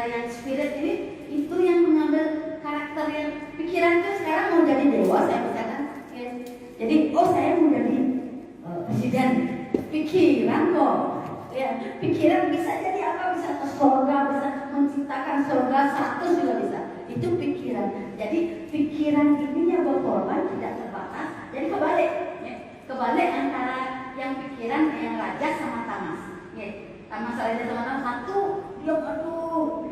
yang spirit ini itu yang mengambil karakter yang pikiran itu sekarang mau jadi dewa saya misalkan ya. Jadi saya mau jadi presiden, pikiran kok ya, pikiran bisa jadi apa, bisa ke surga, bisa menciptakan surga 100 juga bisa, itu pikiran. Jadi pikiran ini ya berkorban tidak terbatas. Jadi kebalik ya. Kebalik antara yang pikiran yang raja sama tamas ya. Tamas raja sama tamas satu dia aduh.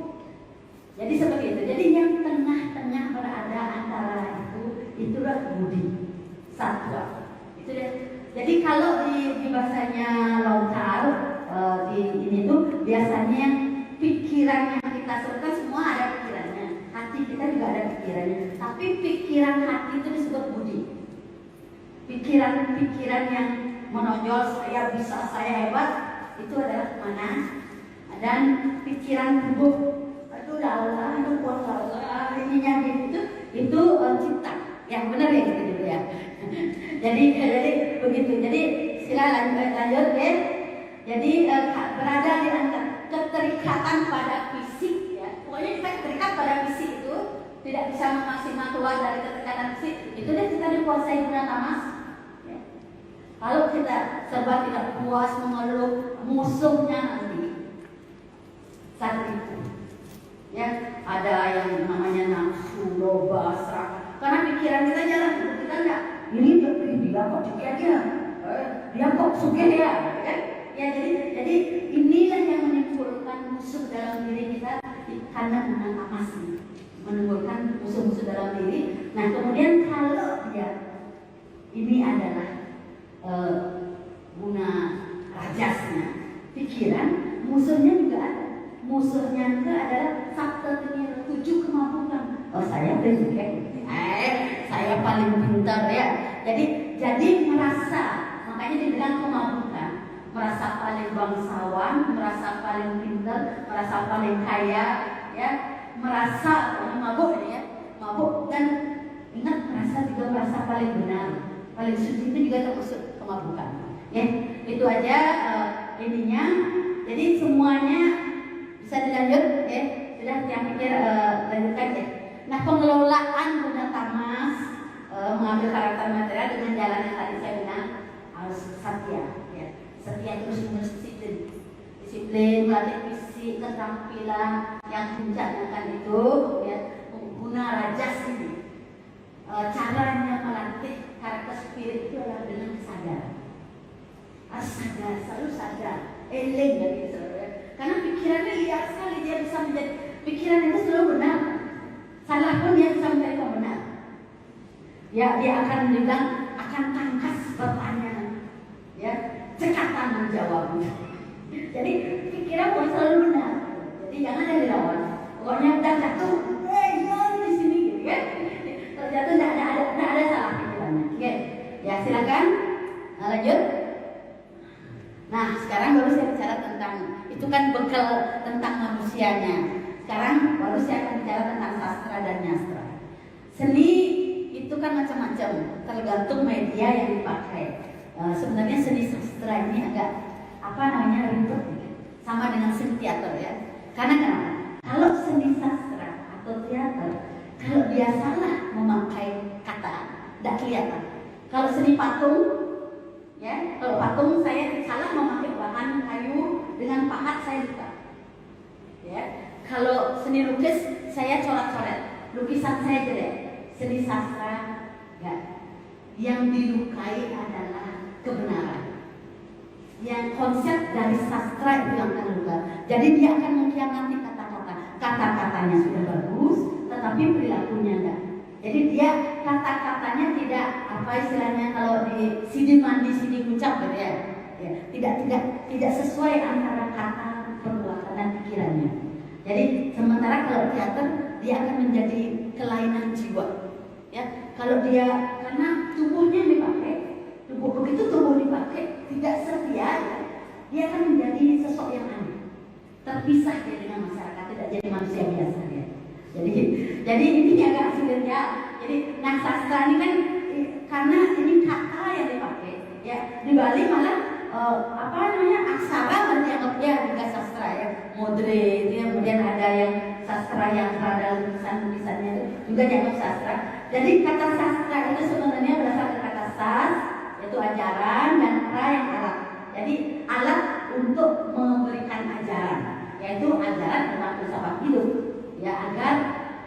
Jadi seperti itu. Jadi yang tengah-tengah berada antara itulah budi satwa. Itu dia. Jadi kalau di bahasanya Lontar di ini tuh biasanya pikiran yang kita suka semua ada pikirannya, hati kita juga ada pikirannya. Tapi pikiran hati itu disebut budi. Pikiran-pikiran yang menonjol saya bisa, saya hebat, itu adalah mana? Dan pikiran tubuh aduh Allah, aduh Allah, ininya itu cipta. Yang benar ya gitu dulu ya. jadi begitu. Jadi silakan lanjut ya. Jadi berada di antara keterikatan pada fisik ya. Pokoknya kita terikat pada fisik itu tidak bisa maksimal keluar dari keterikatan fisik. Itu deh kita dikuasai dengan tamas. Ya. Kalau kita serba tidak puas mengeluh, musuhnya nanti saat itu. Ya, ada yang namanya nafsu, loba, serakah. Karena pikiran kita jalan, kita enggak. Ini dia kok dikit aja, dia kok sugih ya, kan? Ya jadi inilah yang menimbulkan musuh dalam diri kita karena dengan tamas, menimbulkan musuh-musuh dalam diri. Nah kemudian kalau dia ini adalah guna rajasnya, pikiran, musuhnya juga ada. Musuhnya itu adalah sabta tenir, 7 kemampuan. Saya presiden, saya paling pintar ya. Jadi merasa, makanya dibilang kemampuan. Merasa paling bangsawan, merasa paling pintar, merasa paling kaya, ya. Merasa mabuk ini ya, mabuk dan ingat merasa paling benar, paling suci itu juga termasuk kemabukan. Ya, itu aja ininya. Jadi semuanya bisa dilanjut ya, sudah yang pikir lanjutkan ya. Nah pengelolaan guna tamas mengambil karakter material dengan jalan yang tadi saya bilang harus satya ya. Satya terus menerus disiplin, melatih fisik, keterampilan yang menjalankan itu ya, guna rajas ini. Caranya melatih karakter spirit itu adalah dengan sadar. Harus sadar, selalu sadar, eling gitu. Karena pikirannya liar sekali, dia bisa menjadi pikiran itu selalu benar. Salah pun dia bisa menjadi pembenar. Ya, dia akan bilang akan tangkas pertanyaan, ya, cekatan menjawabnya. Jadi pikiran pun selalu benar. Jadi jangan ada dilawan. Pokoknya udah jatuh, di sini gitu ya. Terjatuh tidak ada salah pikirannya. Oke, ya silakan lanjut. Nah sekarang baru saya bicara tentang itu kan bekal tentang manusianya. Sekarang baru saya akan bicara tentang sastra dan nyastra. Seni itu kan macam-macam, tergantung media yang dipakai. Sebenarnya seni sastra ini agak ribet, sama dengan seni teater ya. Karena kenapa? Kalau seni sastra atau teater, kalau dia salah memakai kata, tidak kelihatan. Kalau seni patung, ya, kalau patung saya salah memakai bahan kayu dengan pahat saya buka. Ya, kalau seni lukis saya coret-coret, lukisan saya jelek. Seni sastra, ya, yang dilukai adalah kebenaran. Yang konsep dari sastra itu yang akan luka. Jadi dia akan mengkhianati kata-kata. Kata-katanya sudah bagus, tetapi perilakunya enggak. Jadi dia kata-katanya tidak istilahnya kalau di sini mandi sini ucap gitu ya. Ya, tidak sesuai antara kata, perbuatan dan pikirannya. Jadi sementara kalau teater dia akan menjadi kelainan jiwa. Ya, kalau dia karena tubuhnya dipakai, begitu tubuh dipakai tidak setia, ya, dia akan menjadi sosok yang aneh, terpisah dia dengan masyarakat, tidak jadi manusia biasa ya. Jadi ini agak sulit ya. Jadi nah sastra ini kan karena ini kata yang dipakai, ya di Bali malah aksara dianggap ya juga sastra ya, moderate, kemudian ada yang sastra yang ada tulisan-tulisannya itu juga dianggap sastra. Jadi kata sastra itu sebenarnya berasal dari kata sas, yaitu ajaran, dan ra yang alat. Jadi alat untuk memberikan ajaran, yaitu ajaran tentang filsafat hidup, ya, agar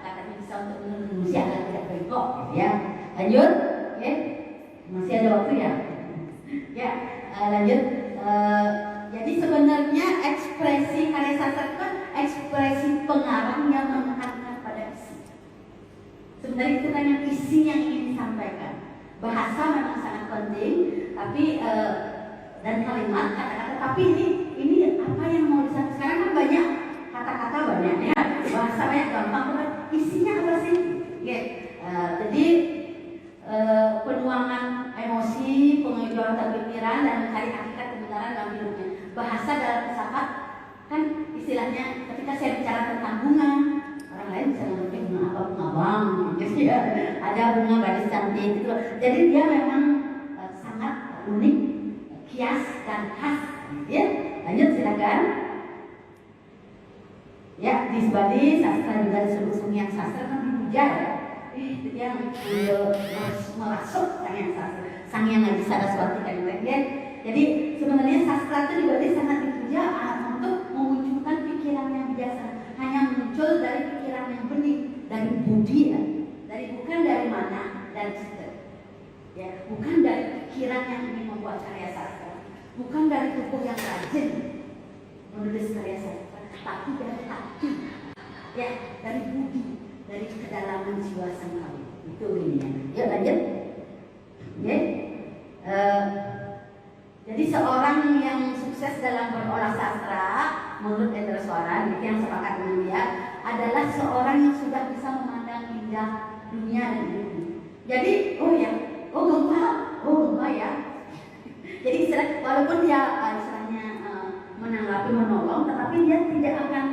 katanya bisa untuk menuntun manusia agar tidak bengkok, ya. Lanjut, ya. Masih ada waktu ya. Ya, lanjut. Jadi sebenarnya ekspresi karya sastra itu kan ekspresi pengarang yang menekankan pada isi. Sebenarnya itu kan yang isi yang ingin disampaikan. Bahasa memang sangat penting, tapi dan kalimat, kata-kata. Tapi ini apa yang mau disampaikan? Sekarang kan banyak kata-kata banyak ya, bahasa banyak gampang. Isinya apa sih? Ya, jadi penuangan emosi, pengejaran pikiran, dan mencari hakikat kebenaran dalam hidupnya. Bahasa dalam filsafat kan istilahnya ketika saya bicara tentang bunga, orang lain bisa ngerti bunga apa, bunga bang, gitu ya. Ada bunga gadis cantik gitu. Jadi dia memang sangat unik, kias dan khas, gitu ya. Lanjut silakan. Ya, di Bali sastra juga disebut sungiang sastra kan dipuja ya. Itu yang merasuk sang yang ngaji Saraswati kan ya. Jadi sebenarnya sastra itu di Bali sangat dipuja untuk memunculkan pikiran yang biasa, hanya muncul dari pikiran yang bening, dari budi ya, bukan dari mana, dari situ ya, bukan dari pikiran yang ingin membuat karya sastra, bukan dari tubuh yang rajin menulis karya sastra, tapi dari hati ya, dari budi, dari kedalaman jiwa sang kawin. Itu ini ya. Yuk lanjut. Ya. Jadi seorang yang sukses dalam berolah sastra menurut Hendra Suara, yang sepakat dengan dia, adalah seorang yang sudah bisa memandang indah dunia dan bumi. Jadi gempa ya. Jadi walaupun dia istilahnya menanggapi, menolong, tetapi dia tidak akan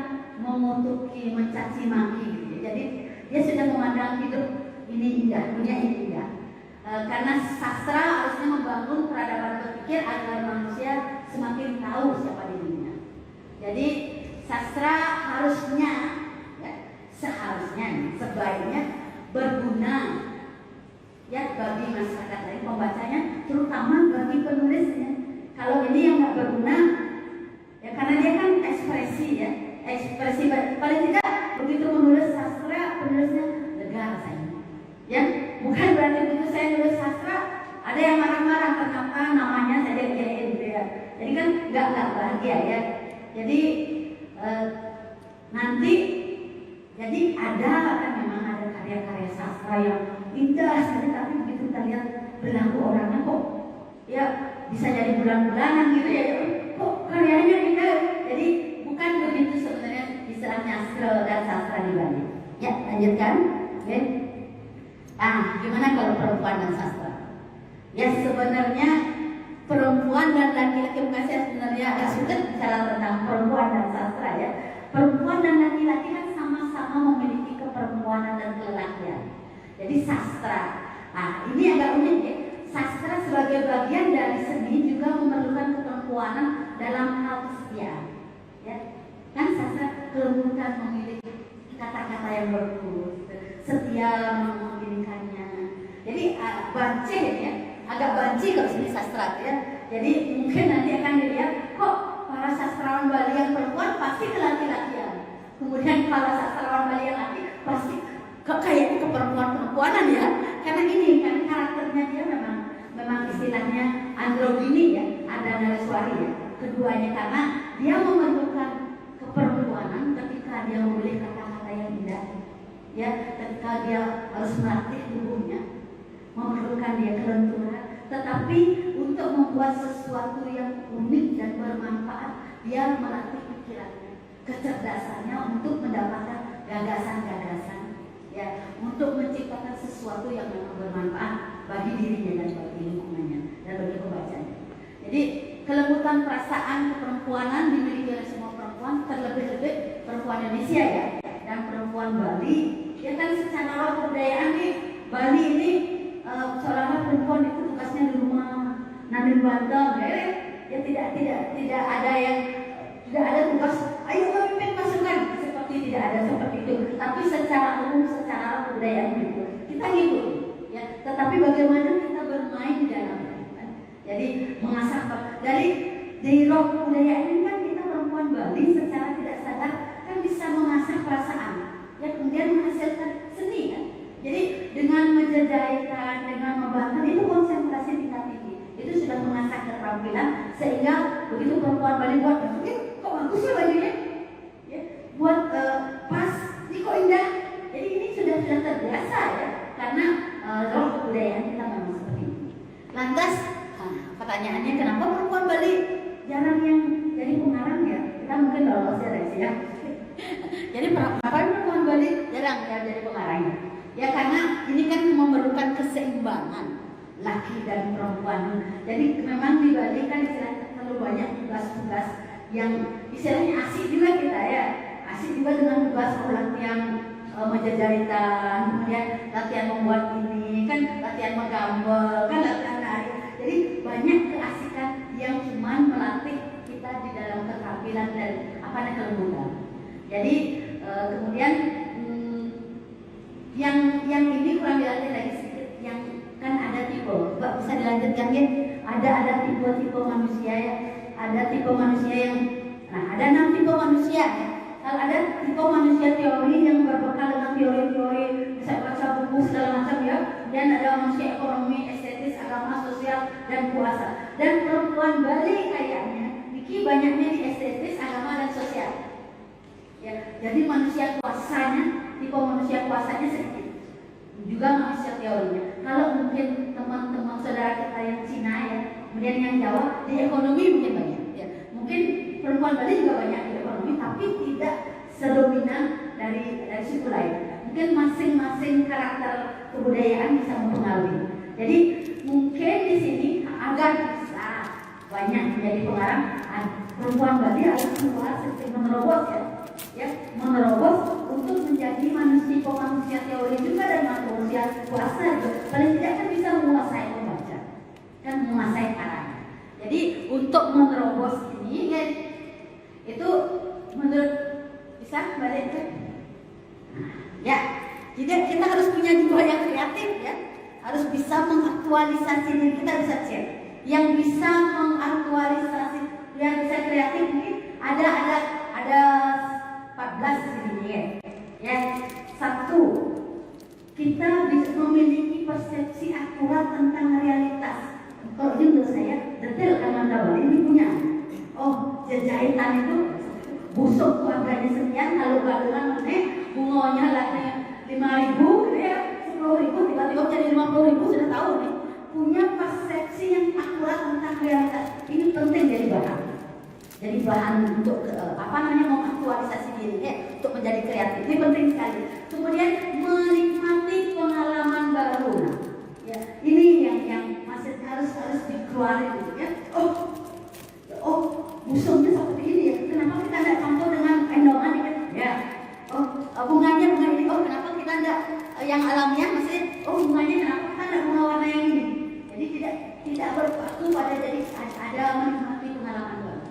mengutuki, mencaci maki gitu. Jadi dia sudah memandang hidup ini indah, dunia ini indah. Karena sastra harusnya membangun peradaban berpikir agar manusia semakin tahu siapa dirinya. Jadi sastra harusnya, ya, sebaiknya berguna ya bagi masyarakat lain, pembacanya, terutama bagi penulisnya. Kalau ini yang nggak berguna, ya karena dia kan ekspresi ya, ekspresi paling tidak begitu menulis sastra penulisnya lega rasanya. Ya, bukan berarti begitu saya nulis sastra ada yang marah-marah kenapa namanya saya jadiin gitu ya. Jadi kan nggak bahagia ya. Jadi nanti jadi ada kan memang ada karya-karya sastra yang indah sekali, tapi begitu kita lihat berlaku orangnya kok ya bisa jadi bulan-bulanan gitu ya. Kok karyanya indah. Jadi bukan begitu sebenarnya istilahnya sastra dan sastra di Bali. Ya, lanjutkan. Oke. Gimana kalau perempuan dan sastra? Ya sebenarnya perempuan dan laki-laki, bukan saya sebenarnya agak sulit bicara tentang perempuan dan sastra ya. Perempuan dan laki-laki kan sama-sama memiliki keperempuanan dan kelelakian. Jadi sastra, ini agak unik ya. Sastra sebagai bagian dari seni juga memerlukan keperempuanan dalam hal kesetiaan. Ya, kan sastra kelembutan memilih kata-kata yang bagus, setia mengirimkannya. Jadi banci ya, agak banci kalau seni sastra ya. Jadi mungkin nanti akan dilihat kok para sastrawan Bali yang perempuan pasti kelaki-lakian. Kemudian para sastrawan Bali yang laki pasti kayaknya keperempuan-perempuanan ya. Karena ini kan karakternya dia memang istilahnya androgini ya, ada naraswari ya. Keduanya karena dia memerlukan keperempuanan ketika dia memilih kata-kata yang indah. Ya, ketika dia harus melatih tubuhnya, memerlukan dia kelenturan, tetapi untuk membuat sesuatu yang unik dan bermanfaat, dia melatih pikirannya, kecerdasannya untuk mendapatkan gagasan-gagasan, ya, untuk menciptakan sesuatu yang memang bermanfaat bagi dirinya dan bagi lingkungannya dan bagi pembacanya. Jadi kelembutan perasaan keperempuanan dimiliki oleh semua perempuan, terlebih-lebih perempuan Indonesia ya, dan perempuan Bali. Ya kan secara roh kebudayaan nih Bali ini seorang perempuan itu tugasnya di rumah, nanti berantem, ya tidak ada yang tidak ada tugas. Ayo memimpin pasukan seperti tidak ada seperti itu. kebudayaan itu, kita ngikut, ya. Tetapi bagaimana kita bermain di dalamnya, kan? Jadi mengasah dari roh kebudayaan ini kan kita perempuan Bali secara tidak sadar kan bisa mengasah perasaan, ya, kemudian menghasilkan seni, kan? Jadi dengan menjejaikan, dengan membakar itu konsentrasi tingkat tinggi, itu sudah mengasah keterampilan sehingga begitu perempuan Bali buat, kok bagus ya bajunya, ya, buat pas, ini kok indah. Jadi ini sudah terbiasa, ya, karena roh kebudayaan kita memang seperti ini. Lantas pertanyaannya, kenapa perempuan Bali jarang yang jadi pengarang, ya? Kita mungkin lolos ya. Jadi kenapa perempuan Bali jarang ya jadi pengarang? Ya karena ini kan memerlukan keseimbangan laki dan perempuan. Jadi memang di Bali kan istilahnya terlalu banyak tugas-tugas yang istilahnya asik juga kita, ya. Asik juga dengan tugas latihan menjajaritan, kemudian latihan membuat ini, kan latihan menggambar, kan latihan nari. Jadi banyak keasikan yang cuman melatih kita di dalam keterampilan dan kelembutan. Jadi kemudian yang ini kurang dilatih lagi sedikit, yang kan ada tipe, bisa dilanjutkan ya. Ada tipe manusia, ya. Ada tipe manusia yang, ada 6 tipe manusia, ya. Kalau ada tipe manusia teori yang berbekal dengan teori-teori, bisa baca buku segala macam, ya. Dan ada manusia ekonomi, estetis, agama, sosial, dan puasa. Dan perempuan Bali kayaknya Niki banyaknya di estetis, agama, dan sosial. Ya, jadi manusia kuasanya, tipe manusia kuasanya sedikit. Juga manusia teorinya. Kalau mungkin teman-teman saudara kita yang Cina, ya, kemudian yang Jawa di ekonomi mungkin banyak, ya. Mungkin perempuan Bali juga banyak di ekonomi, tapi tidak sedominan dari suku lain. Mungkin masing-masing karakter kebudayaan bisa mempengaruhi. Jadi mungkin di sini agar bisa banyak menjadi pengarang, perempuan Bali harus keluar seperti menerobos, ya, menerobos untuk menjadi manusia teori juga dan manusia kuasa. Paling tidak kan bisa menguasai membaca, kan menguasai karang. Jadi untuk menerobos ini, ya, itu menurut bisa balik ke, ya, jadi kita harus punya jiwa yang kreatif, ya, harus bisa mengaktualisasi diri kita, bisa cek yang bisa mengaktualisasi, yang bisa kreatif mungkin ada 14 ini, ya. Satu, kita bisa memiliki persepsi akurat tentang realitas. Kalau ini menurut saya detail, karena Bali ini punya, jahitan itu busuk harganya sekian, lalu galuran bunganya lagi 5.000, gitu ya, 10.000, tiba-tiba jadi 50.000, sudah tahu nih. Punya persepsi yang akurat tentang realitas. Ini penting jadi bahan. Jadi bahan untuk mengaktualisasi diri, ya, untuk menjadi kreatif. Ini penting sekali. Kemudian menikmati pengalaman baru. Ya, ini yang masih harus dikeluarin, gitu, ya. Busungnya seperti ini, ya. Kenapa kita tidak campur dengan endongan, ya? Bunganya bunga ini. Kenapa kita tidak yang alamiah, maksudnya? Bunganya kenapa kita tidak bunga warna yang ini? Jadi tidak berpaku pada, jadi ada menikmati pengalaman baru.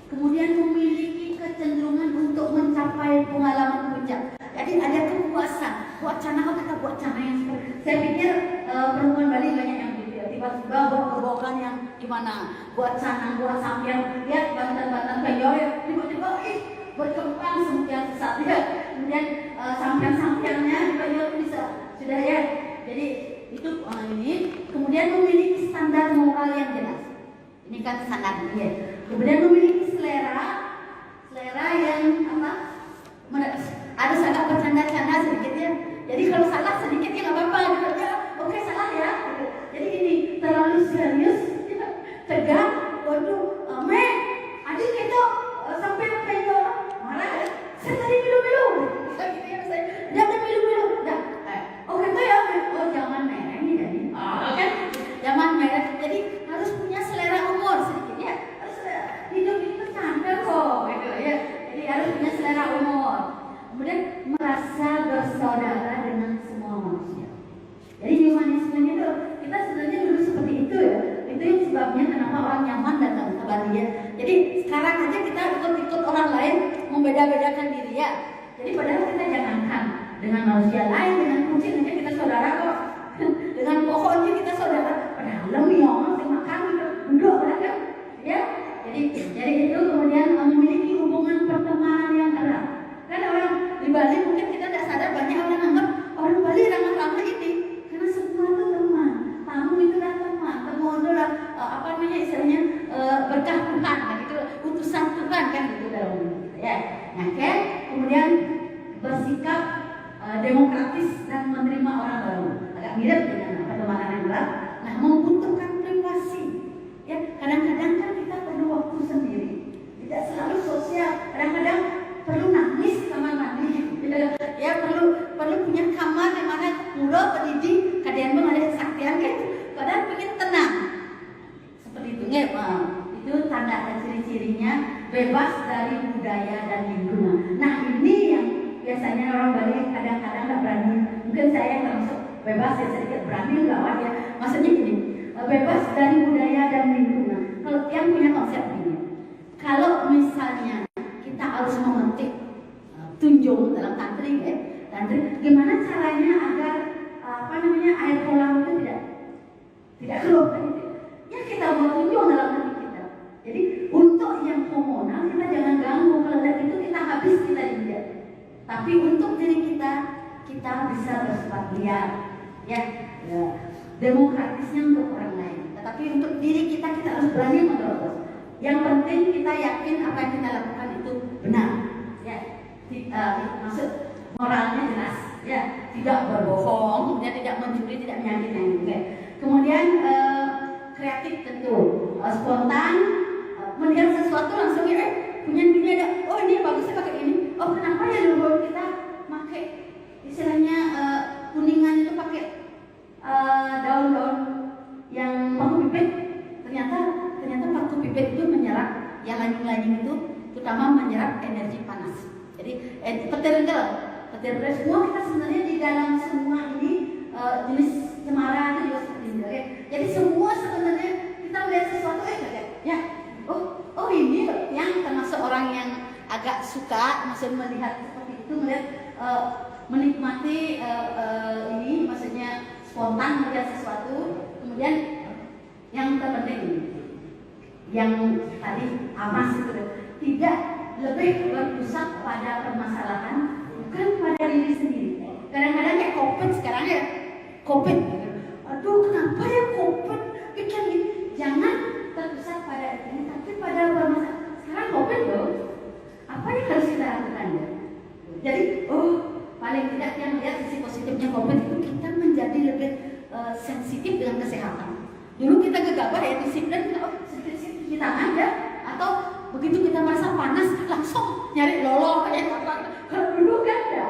Kemudian memiliki kecenderungan untuk mencapai pengalaman puncak. Jadi ada kepuasan. Buat cana, kita buat cana yang seperti. Saya pikir perempuan Bali banyak yang gitu, ya. Tiba-tiba buat kebokan yang gimana? Buat cana, buat sampian, lihat bantan-bantan kayu, ya. Tiba-tiba berkembang semakin pesat, ya. Kemudian sampian-sampiannya juga bisa, sudah, ya. Jadi itu ini. Kemudian memiliki standar moral yang jelas. Ini kan standar, ya. Kemudian memiliki selera yang ada agak bercanda-canda sedikit, ya. Jadi kalau salah sedikit, ya nggak apa-apa, gitu, ya. Oke, salah, ya. Gitu. Jadi ini terlalu serius, ya. Tegang, waduh, adik itu sampai pengen marah, ya. Saya tadi milu-milu, gitu, ya. Dia ada milu-milu, dah. Oke, tuh, ya. Jangan merah ini, jadi. Kan? Jangan merah. Jadi harus punya selera umur sedikit, ya. Hidup itu canda kok, gitu, ya. Jadi harus punya selera umur. Kemudian merasa bersaudara dengan semua manusia. Jadi humanisme itu kita sebenarnya dulu seperti itu, ya. Itu yang sebabnya kenapa orang nyaman datang ke Bali, ya. Jadi sekarang aja kita ikut-ikut orang lain membeda-bedakan diri, ya. Jadi padahal kita jangankan dengan manusia lain, dengan kucing aja kita saudara kok. Dengan pohon aja kita saudara. Padahal lemiong makan duduk kan, ya. Jadi itu kemudian memiliki hubungan pertemanan yang erat. Kan orang di Bali mungkin kita tidak sadar, banyak orang anggap orang Bali ramah-ramah ini karena semua itu teman. Tamu itu adalah teman, tamu itu adalah apa namanya istilahnya berkah Tuhan, kan itu utusan Tuhan kan gitu dalam kita ya. Nah kan kemudian bersikap demokratis dan menerima orang baru. Agak mirip dengan pertemanan yang berat. Nah membutuhkan privasi. Ya kadang-kadang kan kita perlu waktu sendiri. Tidak selalu sosial. Kadang-kadang perlu nangis di kamar mandi. Ya perlu punya kamar di mana pulau pendidik kalian mengalih kesaktian kan. Kadang pengen tenang. Seperti itu nggak? Itu tanda dan ciri-cirinya bebas dari budaya dan lingkungan. Nah ini yang biasanya orang Bali kadang-kadang nggak berani. Mungkin saya termasuk bebas ya, sedikit berani lawan ya. Maksudnya gini, bebas dari budaya dan lingkungan. Kalau yang punya konsep ini, kalau misalnya kita harus memetik tunjung dalam tantri ya, tantri, gimana caranya agar apa namanya air kolam itu tidak keluar kan itu? Ya kita buat tunjung dalam hati kita. Jadi untuk yang komunal kita jangan ganggu, kalau itu kita habis kita lihat. Tapi untuk diri kita bisa bersifat liar, ya, demokratisnya untuk orang lain. Tetapi untuk diri kita harus berani menerobos. Yang penting kita yakin apa yang kita lakukan itu benar, ya. Maksud moralnya jelas, ya, tidak berbohong, kemudian tidak mencuri, tidak menyakiti, ya. Kemudian kreatif tentu, spontan, melihat sesuatu langsung punya gini ada, oh ini bagusnya pakai ini, oh kenapa ya dulu kita pakai istilahnya kuningan itu pakai daun-daun yang paku pipit, ternyata paku pipit itu menyerap yang lain-lain itu, terutama menyerap energi panas. Jadi petir semua kita sebenarnya di dalam semua ini jenis cemara itu juga seperti itu. Okay? Jadi semua sebenarnya kita melihat sesuatu ya, oh ini yang termasuk orang yang agak suka maksud melihat seperti itu, melihat menikmati ini maksudnya spontan melihat sesuatu. Kemudian yang terpenting yang tadi Amas itu tidak lebih berpusat pada permasalahan, bukan pada diri sendiri. Kadang-kadang kayak COVID sekarang ya, COVID. Aduh kenapa ya COVID bikin ini? Jangan terpusat pada ini, tapi pada permasalahan. Sekarang COVID loh, apa yang harus kita lakukan ya? Jadi paling tidak yang melihat sisi positifnya COVID itu kita menjadi lebih sensitif dengan kesehatan. Dulu kita gegabah ya disiplin, cuci tangan ya, atau begitu kita merasa panas langsung nyari lolo kayak apa. Kalau dulu kan ya,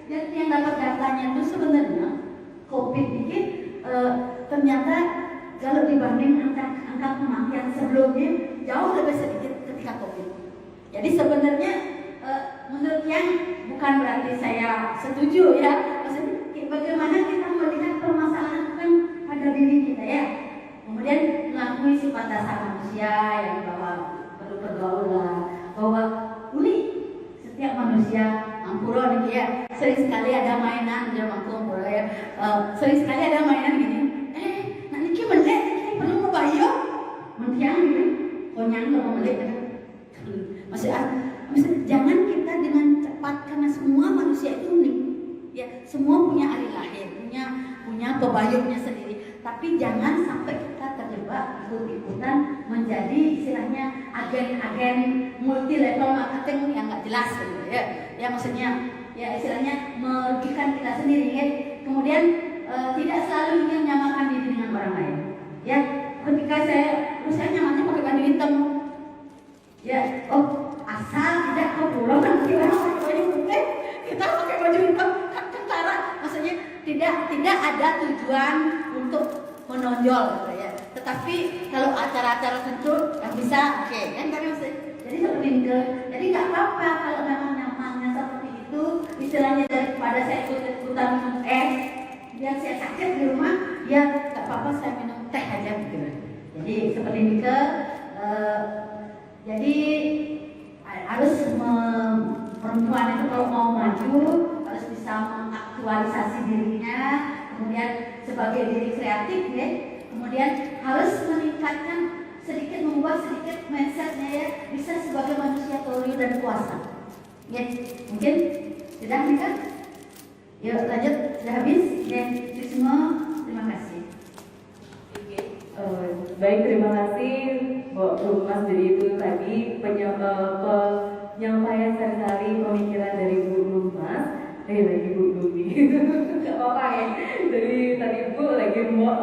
jadi yang dapat datanya itu sebenarnya COVID ini ternyata kalau dibanding angka kematian sebelumnya jauh lebih sedikit ketika COVID. Jadi sebenarnya menurut yang bukan berarti saya setuju ya, maksudnya bagaimana kita melihat permasalahan itu kan pada diri kita ya. Kemudian mengakui sifat dasar manusia yang bahwa perlu pergaulan, bahwa unik setiap manusia ampuro nih ya. Sering sekali ada mainan dalam ampuro ya. Sering sekali ada mainan gini. Nanti melek, perlu membayar, mentiang gini, konyang nggak mau melek kan? Maksudnya jangan kita dengan cepat karena semua manusia itu unik. Ya, semua punya alih lahir, punya pebayungnya sendiri. Tapi jangan sampai kita terjebak ikut-ikutan menjadi istilahnya agen-agen multi level marketing yang nggak jelas gitu ya. Ya maksudnya ya istilahnya merugikan kita sendiri ya. Kemudian tidak selalu ingin menyamakan diri dengan orang lain. Ya, ketika saya nyamannya pakai baju hitam. Ya, asal tidak ke pulau kan kita pakai baju putih, kita pakai baju hitam kentara. Maksudnya tidak ada tujuan untuk menonjol gitu ya. Tetapi kalau acara-acara tertentu yang bisa oke, kan jadi seperti itu. Jadi nggak apa-apa kalau memang nyamannya seperti itu. Istilahnya daripada saya ikut-ikutan minum es, biar saya sakit di rumah, ya nggak apa-apa saya minum teh aja gitu. Jadi seperti itu. Jadi harus perempuan itu kalau mau maju harus bisa mengaktualisasi dirinya, kemudian sebagai diri kreatif ya, kemudian harus meningkatkan sedikit, membuat sedikit mindsetnya ya, bisa sebagai manusia tawuyu dan kuasa. Ya, mungkin sudah nih kan? Yuk lanjut, sudah habis ya, semua terima kasih. Baik, terima kasih Bu Mas. Jadi itu tadi penyampaian sekali pemikiran dari Bu Mas. Lagi Bu Dumi. Gak apa-apa ya. Jadi tadi Bu lagi mau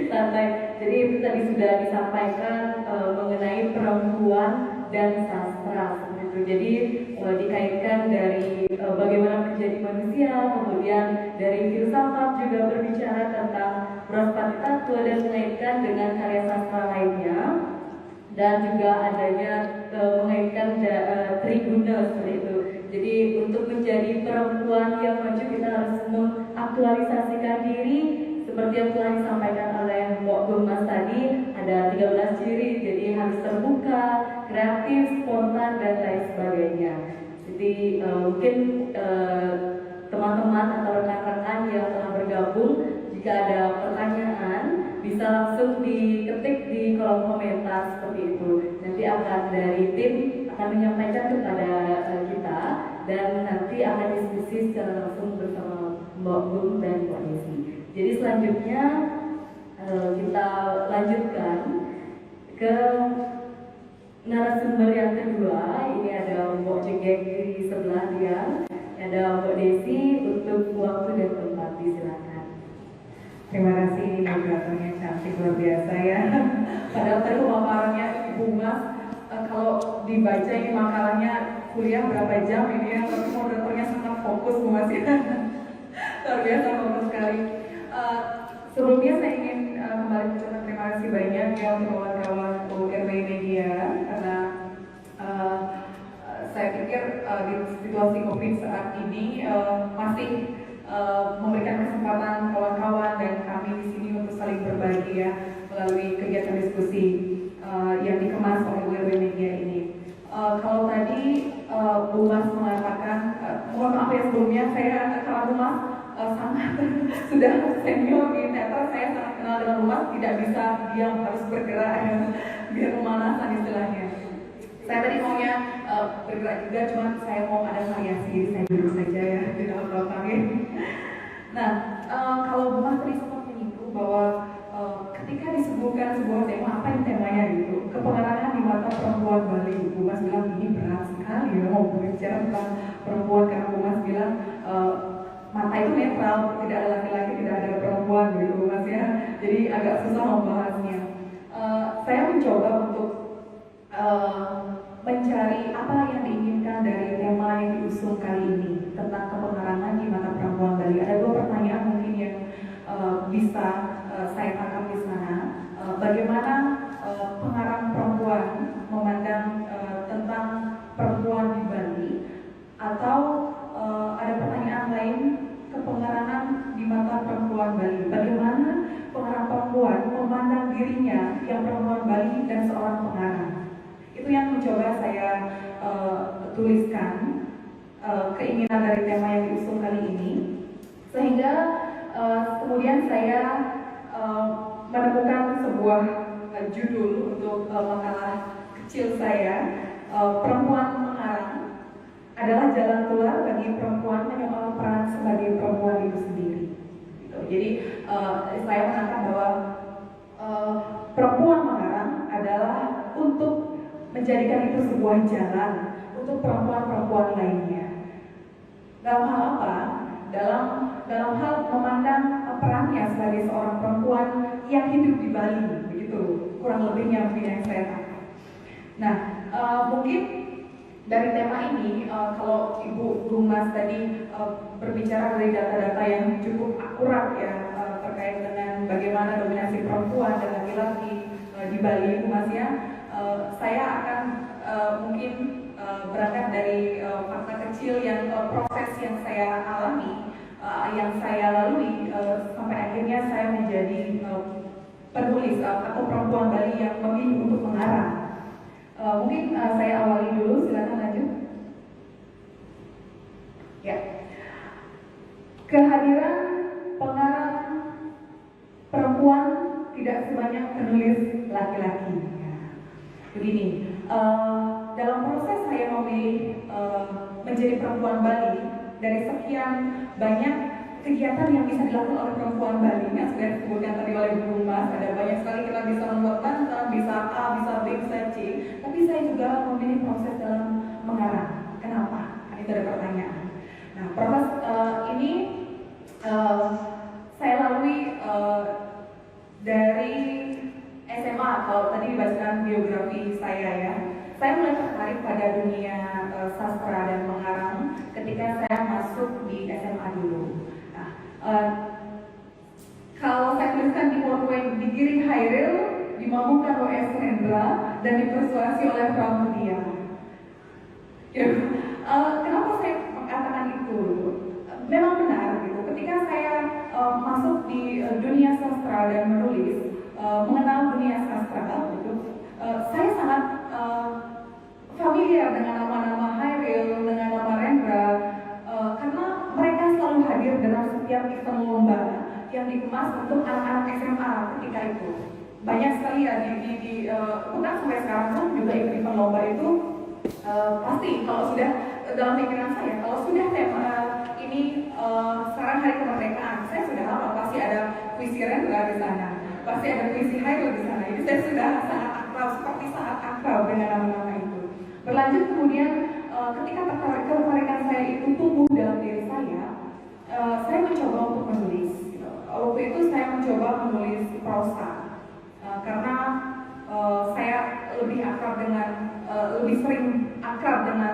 santai. Jadi itu tadi sudah disampaikan mengenai perempuan dan sastra. Jadi dikaitkan dari bagaimana menjadi manusia, kemudian dari filsafat juga berbicara tentang Brahmapatitatwa dan mengaitkan dengan karya sastra lainnya, dan juga adanya mengaitkan triguna seperti itu. Jadi untuk menjadi perempuan yang maju kita harus mengaktualisasikan diri seperti yang telah disampaikan oleh Mbak Mas tadi, ada 13 ciri, jadi harus terbuka, kreatif, spontan, dan lain sebagainya. Jadi mungkin teman-teman atau rekan-rekan yang telah bergabung, jika ada pertanyaan bisa langsung diketik di kolom komentar seperti itu. Nanti akan dari tim akan menyampaikan kepada kita, dan nanti akan diskusi secara langsung bersama Mbak Bung dan Mbak Desi. Jadi selanjutnya kita lanjutkan ke narasumber yang kedua. Ini ada Mbak Jengek di sebelah dia, ada Mbak Desi untuk waktu dan tempat, disilakan. Terima kasih, moderatornya cantik luar biasa ya. Padahal tadi pemaparannya Ibu Mas, kalau dibaca ini makalahnya kuliah berapa jam ini ya, tapi moderatornya sangat fokus Bu Mas ya. Luar biasa, fokus sekali. Sebelumnya saya ingin kembali mengucapkan terima kasih banyak ya untuk kawan-kawan URW Media, karena saya pikir di situasi COVID saat ini masih memberikan kesempatan kawan-kawan dan kami di sini untuk saling berbagi ya melalui kegiatan diskusi yang dikemas oleh URW Media ini. Kalau tadi Bu Mas mengatakan, mohon maaf ya sebelumnya, saya kalau Bu Mas sangat sudah senior di teater, saya sangat kenal dengan Bu Mas, tidak bisa diam, harus bergerak ya, biar pemanasan istilahnya. Saya tadi maunya bergerak juga, cuman saya mau ada variasi, jadi saya duduk saja ya di dalam belakang ya. Nah, kalau Bu Mas tadi sempat menyinggung bahwa ketika disebutkan sebuah tema, apa yang temanya gitu, kepengarahan di mata perempuan Bali, Bu Mas bilang ini berat sekali ya mau berbicara tentang perempuan, karena Bu Mas bilang mata itu netral, tidak ada laki-laki, tidak ada perempuan gitu Bu Mas ya, jadi agak susah membahasnya. Saya mencoba untuk mencari apa yang diinginkan dari tema yang diusung kali ini tentang kepengarangan di mata perempuan Bali. Ada dua pertanyaan mungkin yang bisa saya tangkap di sana. Bagaimana pengarang perempuan memandang tentang perempuan di Bali, atau ada pertanyaan lain, kepengarangan di mata perempuan Bali. Bagaimana pengarang perempuan memandang dirinya yang perempuan Bali dan seorang pengarang. Itu yang mencoba saya tuliskan, keinginan dari tema yang diusung kali ini, sehingga kemudian saya menemukan sebuah judul untuk makalah kecil saya, perempuan pengarang adalah jalan keluar bagi perempuan menyoal peran sebagai perempuan itu sendiri. Gitu. Jadi saya menangkap bahwa perempuan mengarang adalah untuk menjadikan itu sebuah jalan untuk perempuan-perempuan lainnya. Dalam hal apa? Dalam hal memandang perannya sebagai seorang perempuan yang hidup di Bali, begitu kurang lebihnya mungkin yang saya tangkap. Nah, mungkin dari tema ini, kalau Ibu Mas tadi berbicara dari data-data yang cukup akurat ya terkait dengan bagaimana dominasi perempuan dan laki-laki di Bali, Mas ya. Saya akan mungkin berangkat dari fakta kecil yang proses yang saya alami, yang saya lalui sampai akhirnya saya menjadi penulis atau perempuan Bali yang memilih untuk mengarang. Mungkin saya awali dulu, silakan lanjut. Ya. kehadiran pengarang perempuan tidak sebanyak penulis laki-laki. Begini, dalam proses saya memilih menjadi perempuan Bali, dari sekian banyak kegiatan yang bisa dilakukan oleh perempuan Bali yang sudah disebutkan tadi oleh Bu Mas, ada banyak sekali, kita bisa membuat bantal, bisa A, bisa B, bisa C, tapi saya juga memilih proses dalam mengarang. Kenapa? Itu ada pertanyaan. Nah, proses ini saya lalui dari SMA. Kalau tadi dibacakan biografi saya ya, saya mulai tertarik pada dunia sastra dan mengarang ketika saya masuk di SMA dulu. Nah, kalau saya tuliskan di Portway, digiring Hairil, dimabukkan oleh Hendra, dan dipersuasi oleh Pramudia. Kenapa saya mengatakan itu? Memang benar gitu. Ketika saya masuk di dunia sastra dan menulis, mengenal dunia sastra, gitu, saya sangat familiar dengan nama-nama Hairil, dengan nama Rendra, karena mereka selalu hadir dalam setiap event lomba yang dikemas untuk anak-anak SMA ketika itu. Banyak sekali ya bukan sampai sekarang pun juga event lomba itu pasti kalau sudah dalam pikiran saya, kalau sudah tema ini sekarang hari kemerdekaan, saya sudah hafal pasti ada puisi Rendra di sana, pasti ada puisi Hairil di sana. Jadi saya sudah sangat akrab, seperti sangat akrab dengan nama-nama itu. Berlanjut kemudian ketika ketertarikan saya itu tumbuh dalam diri saya mencoba untuk menulis. Waktu itu saya mencoba menulis prosa karena saya lebih sering akrab dengan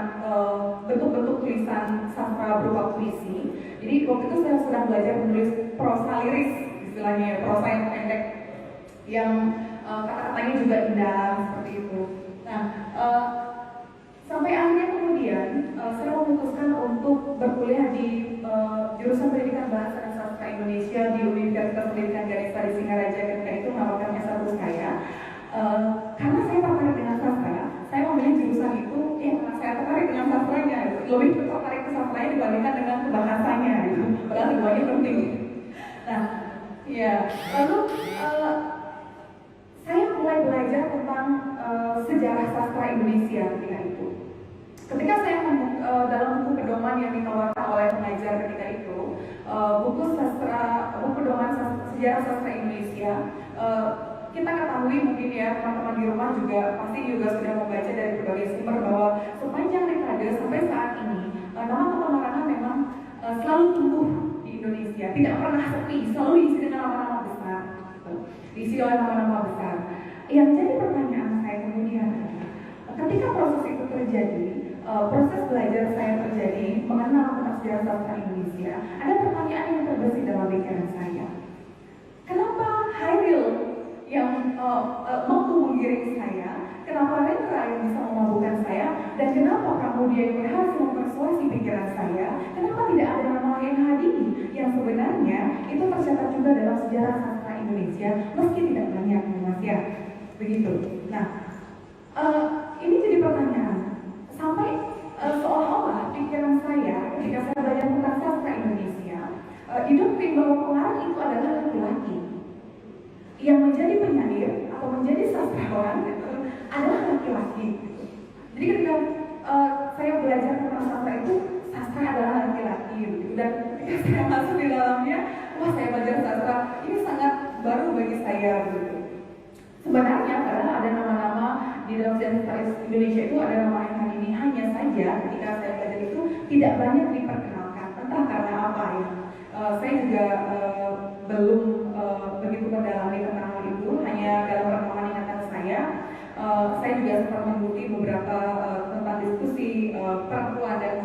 bentuk-bentuk tulisan sastra berupa puisi. Jadi waktu itu saya sedang belajar menulis prosa liris, istilahnya prosa yang pendek, yang kata-katanya juga indah seperti itu. Nah, sampai akhirnya kemudian saya memutuskan untuk berkuliah di jurusan Pendidikan Bahasa dan Sastra Indonesia di Universitas Pendidikan Ganesha di Singaraja ketika itu melakukan S1 saya. Karena saya tertarik dengan sastra, saya memilih jurusan itu karena saya tertarik dengan sastranya, lebih tertarik ke sastranya dibandingkan dengan bahasanya, padahal semuanya penting. Nah, ya, lalu saya mulai belajar tentang sejarah sastra Indonesia ketika itu. Ketika saya dalam buku pedoman yang dikeluarkan oleh pengajar ketika itu, buku pedoman sejarah sastra Indonesia, kita ketahui mungkin ya teman-teman di rumah juga pasti juga sudah membaca dari berbagai sumber bahwa sepanjang dekade sampai saat ini nama pengarang memang selalu tumbuh di Indonesia, tidak pernah sepi, selalu diisi dengan nama-nama besar, diisi oleh nama-nama besar. Yang jadi pertanyaan saya kemudian adalah ketika proses itu terjadi, proses belajar saya terjadi mengenal tentang sejarah sastra Indonesia, ada pertanyaan yang terbesit dalam pikiran saya. Kenapa Hairil yang mampu menggiring saya, kenapa Rendra yang bisa memabukkan saya, dan kenapa Pramudia yang berhasil mempersuasi pikiran saya, kenapa tidak ada nama lain Hadini yang sebenarnya itu tercatat juga dalam sejarah sastra Indonesia meski tidak banyak, Mas ya, begitu. Nah, ini jadi pertanyaan sampai seolah-olah pikiran saya ketika saya belajar tentang sastra Indonesia didoktrin bahwa pengarang itu adalah laki-laki, yang menjadi penyair atau menjadi sastrawan adalah laki-laki. Jadi ketika saya belajar tentang sastra itu, sastra adalah laki-laki gitu. Dan ketika saya masuk di dalamnya, wah, saya belajar sastra ini sangat baru bagi saya gitu. Sebenarnya padahal ada nama-nama di dalam sejarah Indonesia itu ada nama yang ini, hanya saja ketika saya belajar itu tidak banyak diperkenalkan, entah karena apa ya. Saya juga belum begitu mendalami tentang hal itu, hanya dalam rekaman ingatan saya. Saya juga sempat mengikuti beberapa tentang diskusi perempuan dan